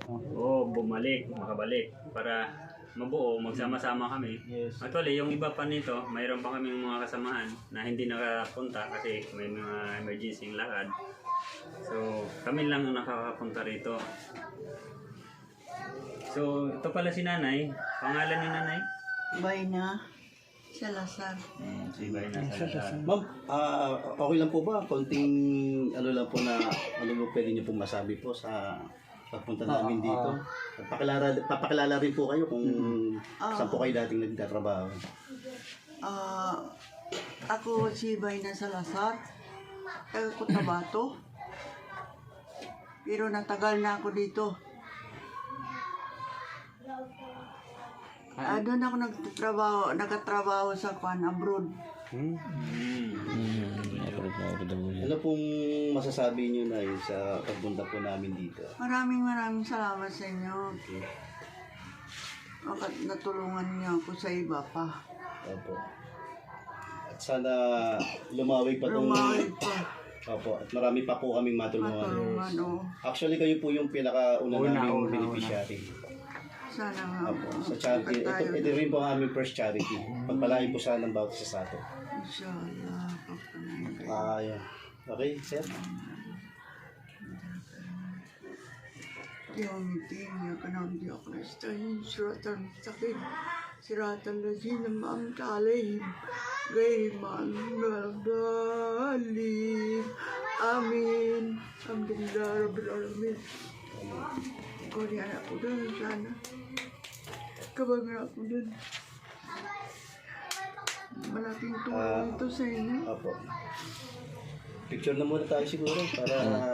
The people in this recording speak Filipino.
Oo, makabalik para mabuo, magsama-sama kami. Yes. Actually, yung iba pa nito, mayroon pa kaming mga kasamahan na hindi nakapunta kasi may mga emergency lakad. So, kami lang ang nakakapunta rito. So, ito pala si Nanay. Pangalan ni Nanay? Bayna Salazar. Si Bayna Salazar. Ma'am, okay lang po ba? Konting ano lang po na ano po pwede niyo pong masabi po sa pagpunta namin dito. Papakilala rin po kayo kung saan po kayo dating nagtatrabaho. Ako si Bayna Salazar, taga Cotabato. Pero natagal na ako dito. Doon ako nagtatrabaho sa abroad. Ano pong masasabi niyo na sa pagpunta po namin dito? Maraming salamat sa inyo. Natulungan niyo ako sa iba pa. Opo. At sana lumawig pa itong... Lumawig pa. Opo. At marami pa po kaming matulungan. Matulungan, oo. Actually, kayo po yung pinakauna naming beneficiary. Sana nga. Opo. Sa charity. Ito rin po ang aming first charity. Pagpalain po sana ng bawat isa sa ato. Inshallah. Pagpalain. Yan. Okay, sir? يوم الدين إياك نعبد وإياك نستعين صراط المستقيم صراط الذين أنعمت عليهم غير المغضوب عليهم ولا الضالين آمين الحمد لله رب العالمين. Kau di anakku dun sana. Kabangan ako dun. Malaking tulong ito sa inyo. Opo. Picture na muna tayo siguro para